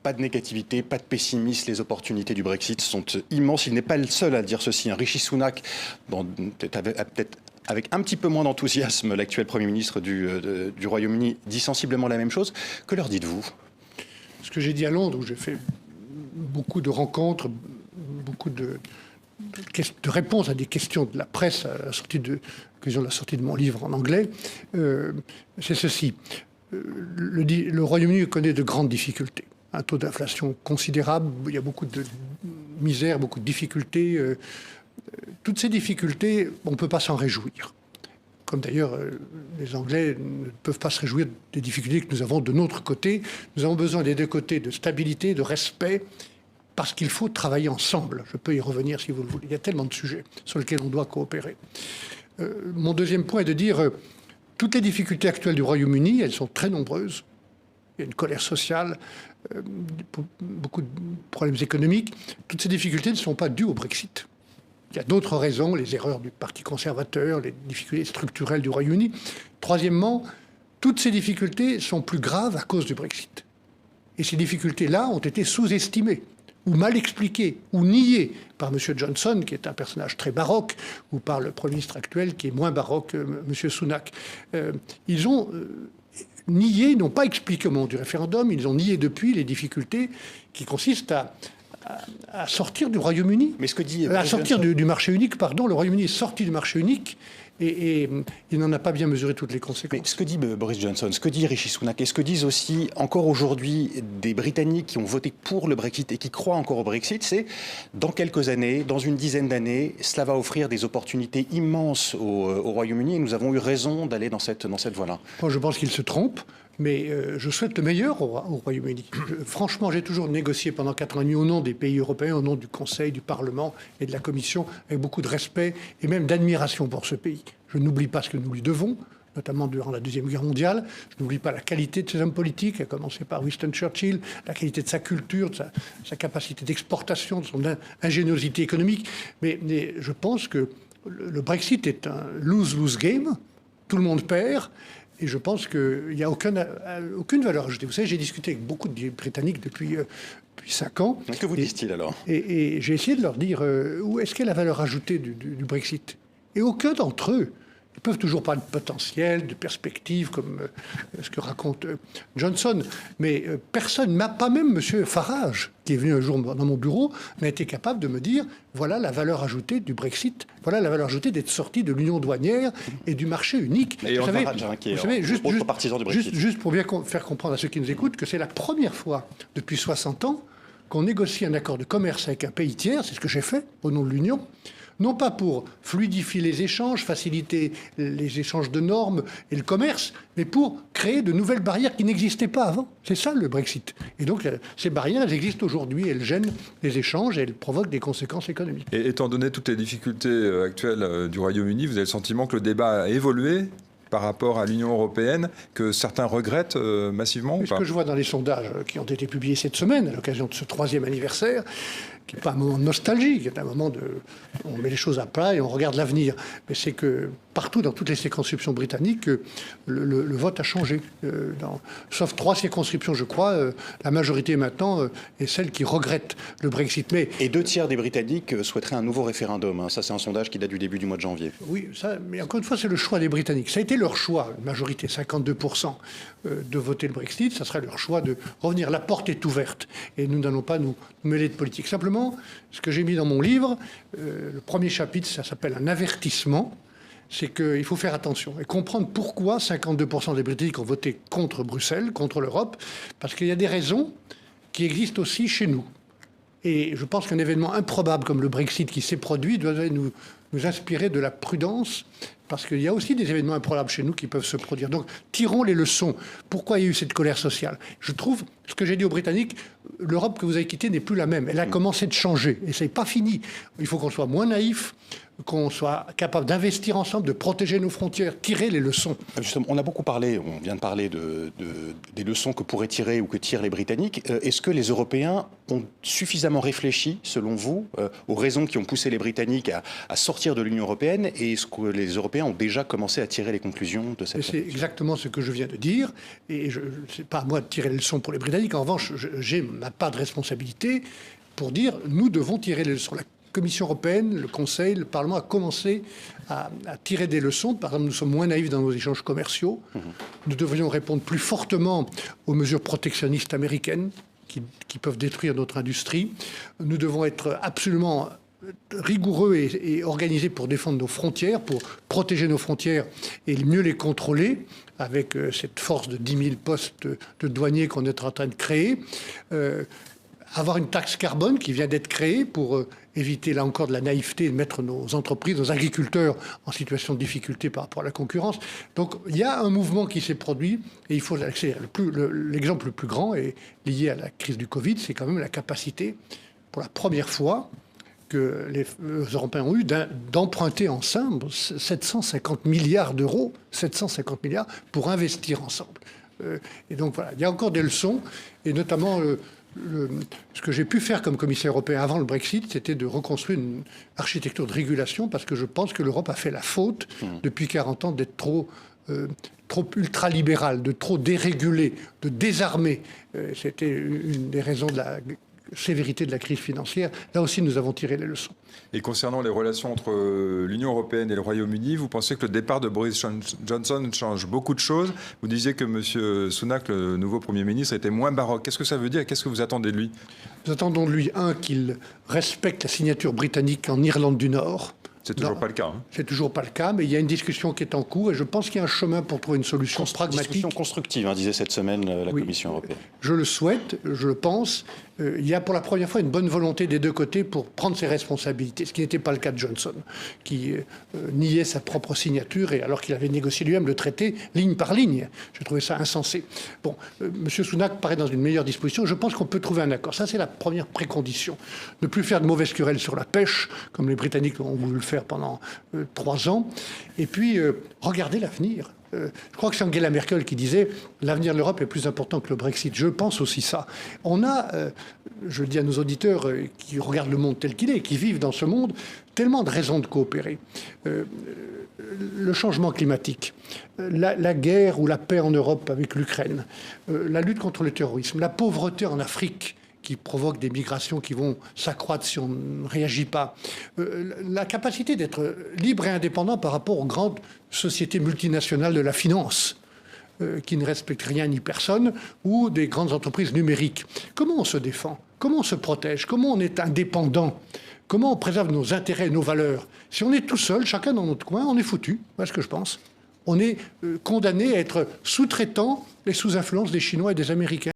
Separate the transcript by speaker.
Speaker 1: pas de négativité, pas de pessimisme. Les opportunités du Brexit sont immenses. Il n'est pas le seul à dire ceci. Rishi Sunak, peut-être avec un petit peu moins d'enthousiasme, l'actuel Premier ministre du Royaume-Uni, dit sensiblement la même chose. Que leur dites-vous?
Speaker 2: Ce que j'ai dit à Londres, où j'ai fait beaucoup de rencontres, beaucoup de réponses à des questions de la presse à l'occasion de la sortie de mon livre en anglais, c'est ceci. Le Royaume-Uni connaît de grandes difficultés. Un taux d'inflation considérable, il y a beaucoup de misère, beaucoup de difficultés. Toutes ces difficultés, on ne peut pas s'en réjouir. Comme d'ailleurs, les Anglais ne peuvent pas se réjouir des difficultés que nous avons de notre côté. Nous avons besoin des deux côtés de stabilité, de respect, parce qu'il faut travailler ensemble. Je peux y revenir si vous le voulez. Il y a tellement de sujets sur lesquels on doit coopérer. Mon deuxième point est de dire, toutes les difficultés actuelles du Royaume-Uni, elles sont très nombreuses. Il y a une colère sociale, beaucoup de problèmes économiques. Toutes ces difficultés ne sont pas dues au Brexit. Il y a d'autres raisons, les erreurs du Parti conservateur, les difficultés structurelles du Royaume-Uni. Troisièmement, toutes ces difficultés sont plus graves à cause du Brexit. Et ces difficultés-là ont été sous-estimées, ou mal expliquées, ou niées par M. Johnson, qui est un personnage très baroque, ou par le Premier ministre actuel, qui est moins baroque, M. Sunak. Ils ont nié, n'ont pas expliqué au moment du référendum, ils ont nié depuis les difficultés qui consistent à sortir du Royaume-Uni.
Speaker 1: Mais ce que dit
Speaker 2: à sortir du marché unique, pardon. Le Royaume-Uni est sorti du marché unique et il n'en a pas bien mesuré toutes les conséquences.
Speaker 1: Mais ce que dit Boris Johnson, ce que dit Rishi Sunak, et ce que disent aussi encore aujourd'hui des Britanniques qui ont voté pour le Brexit et qui croient encore au Brexit, c'est dans quelques années, dans une dizaine d'années, cela va offrir des opportunités immenses au Royaume-Uni et nous avons eu raison d'aller dans cette voie-là.
Speaker 2: Moi, je pense qu'il se trompe. Mais je souhaite le meilleur au Royaume-Uni. Franchement, j'ai toujours négocié pendant 4 ans et demi au nom des pays européens, au nom du Conseil, du Parlement et de la Commission, avec beaucoup de respect et même d'admiration pour ce pays. Je n'oublie pas ce que nous lui devons, notamment durant la Deuxième Guerre mondiale. Je n'oublie pas la qualité de ses hommes politiques, à commencer par Winston Churchill, la qualité de sa culture, de sa capacité d'exportation, de son ingéniosité économique. Mais je pense que le Brexit est un lose-lose game. Tout le monde perd. Et je pense qu'il n'y a aucune valeur ajoutée. Vous savez, j'ai discuté avec beaucoup de Britanniques depuis 5 ans.
Speaker 1: Que vous disent-ils alors?
Speaker 2: Et j'ai essayé de leur dire où est-ce qu'est la valeur ajoutée du Brexit. Et aucun d'entre eux. Ils peuvent toujours parler de potentiel, de perspective, comme ce que raconte Johnson. Mais personne, pas même M. Farage, qui est venu un jour dans mon bureau, n'a été capable de me dire voilà la valeur ajoutée du Brexit, voilà la valeur ajoutée d'être sorti de l'union douanière et du marché unique.
Speaker 1: Et vous savez,
Speaker 2: juste pour bien faire comprendre à ceux qui nous écoutent que c'est la première fois depuis 60 ans qu'on négocie un accord de commerce avec un pays tiers, c'est ce que j'ai fait au nom de l'Union, non pas pour fluidifier les échanges, faciliter les échanges de normes et le commerce, mais pour créer de nouvelles barrières qui n'existaient pas avant. C'est ça le Brexit. Et donc ces barrières, elles existent aujourd'hui, elles gênent les échanges et elles provoquent des conséquences économiques.
Speaker 3: Et étant donné toutes les difficultés actuelles du Royaume-Uni, vous avez le sentiment que le débat a évolué par rapport à l'Union européenne, que certains regrettent massivement ou pas?
Speaker 2: Ce que je vois dans les sondages qui ont été publiés cette semaine, à l'occasion de ce 3e anniversaire, qui n'est pas un moment de nostalgie, qui est un moment de... On met les choses à plat et on regarde l'avenir. Mais c'est que partout, dans toutes les circonscriptions britanniques, le vote a changé. Sauf 3 circonscriptions, je crois. La majorité maintenant est celle qui regrette le Brexit.
Speaker 1: Et 2 tiers des Britanniques souhaiteraient un nouveau référendum. Ça, c'est un sondage qui date du début du mois de janvier.
Speaker 2: Oui, mais encore une fois, c'est le choix des Britanniques. Ça a été leur choix, une majorité, 52%, de voter le Brexit. Ça serait leur choix de revenir. La porte est ouverte. Et nous n'allons pas nous mêler de politique. Simplement, ce que j'ai mis dans mon livre, le premier chapitre, ça s'appelle un avertissement. C'est qu'il faut faire attention et comprendre pourquoi 52% des Britanniques ont voté contre Bruxelles, contre l'Europe, parce qu'il y a des raisons qui existent aussi chez nous. Et je pense qu'un événement improbable comme le Brexit qui s'est produit doit nous inspirer de la prudence, parce qu'il y a aussi des événements improbables chez nous qui peuvent se produire. Donc, tirons les leçons. Pourquoi il y a eu cette colère sociale? Je trouve, ce que j'ai dit aux Britanniques, l'Europe que vous avez quittée n'est plus la même. Elle a commencé de changer, et ce n'est pas fini. Il faut qu'on soit moins naïf, qu'on soit capable d'investir ensemble, de protéger nos frontières, tirer les leçons.
Speaker 1: Justement, on a beaucoup parlé, on vient de parler des leçons que pourraient tirer ou que tirent les Britanniques. Est-ce que les Européens ont suffisamment réfléchi, selon vous, aux raisons qui ont poussé les Britanniques à sortir de l'Union européenne, et est-ce que les Européens ont déjà commencé à tirer les conclusions de cette...
Speaker 2: C'est exactement ce que je viens de dire, et ce n'est pas à moi de tirer les leçons pour les Britanniques. britanniques. En revanche, j'ai ma part de responsabilité pour dire nous devons tirer les leçons. La Commission européenne, le Conseil, le Parlement a commencé à tirer des leçons. Par exemple, nous sommes moins naïfs dans nos échanges commerciaux. Nous devrions répondre plus fortement aux mesures protectionnistes américaines qui peuvent détruire notre industrie. Nous devons être absolument rigoureux et organisés pour défendre nos frontières, pour protéger nos frontières et mieux les contrôler avec cette force de 10 000 postes de douaniers qu'on est en train de créer. Avoir une taxe carbone qui vient d'être créée pour éviter là encore de la naïveté et de mettre nos entreprises, nos agriculteurs en situation de difficulté par rapport à la concurrence. Donc il y a un mouvement qui s'est produit et il faut l'accélérer. L'exemple le plus grand est lié à la crise du Covid, c'est quand même la capacité, pour la première fois, que les Européens ont eu d'emprunter ensemble 750 milliards d'euros, 750 milliards, pour investir ensemble. Et donc voilà, il y a encore des leçons, et notamment ce que j'ai pu faire comme commissaire européen avant le Brexit, c'était de reconstruire une architecture de régulation, parce que je pense que l'Europe a fait la faute depuis 40 ans d'être trop ultralibérale, de trop dérégulée, de désarmer. C'était une des raisons de la sévérité de la crise financière. Là aussi, nous avons tiré les leçons.
Speaker 3: Et concernant les relations entre l'Union européenne et le Royaume-Uni, vous pensez que le départ de Boris Johnson change beaucoup de choses? Vous disiez que M. Sunak, le nouveau Premier ministre, était moins baroque. Qu'est-ce que ça veut dire? Qu'est-ce que vous attendez de lui?
Speaker 2: Nous attendons de lui, qu'il respecte la signature britannique en Irlande du Nord.
Speaker 3: C'est toujours pas le cas. Hein.
Speaker 2: C'est toujours pas le cas, mais il y a une discussion qui est en cours et je pense qu'il y a un chemin pour trouver une solution pragmatique.
Speaker 1: Discussion constructive, disait cette semaine la Commission européenne.
Speaker 2: Je le souhaite, je le pense. Il y a pour la première fois une bonne volonté des deux côtés pour prendre ses responsabilités, ce qui n'était pas le cas de Johnson, qui niait sa propre signature, et alors qu'il avait négocié lui-même le traité ligne par ligne. J'ai trouvé ça insensé. Bon, M. Sunak paraît dans une meilleure disposition. Je pense qu'on peut trouver un accord. Ça, c'est la première précondition. Ne plus faire de mauvaises querelles sur la pêche, comme les Britanniques ont voulu le faire pendant 3 ans. Et puis, regarder l'avenir. Je crois que c'est Angela Merkel qui disait « L'avenir de l'Europe est plus important que le Brexit ». Je pense aussi ça. On a, je le dis à nos auditeurs qui regardent le monde tel qu'il est, qui vivent dans ce monde, tellement de raisons de coopérer. Le changement climatique, la guerre ou la paix en Europe avec l'Ukraine, la lutte contre le terrorisme, la pauvreté en Afrique, qui provoquent des migrations qui vont s'accroître si on ne réagit pas. La capacité d'être libre et indépendant par rapport aux grandes sociétés multinationales de la finance, qui ne respectent rien ni personne, ou des grandes entreprises numériques. Comment on se défend? Comment on se protège? Comment on est indépendant? Comment on préserve nos intérêts et nos valeurs? Si on est tout seul, chacun dans notre coin, on est foutu. Voilà ce que je pense. On est condamné à être sous-traitant et sous influence des Chinois et des Américains.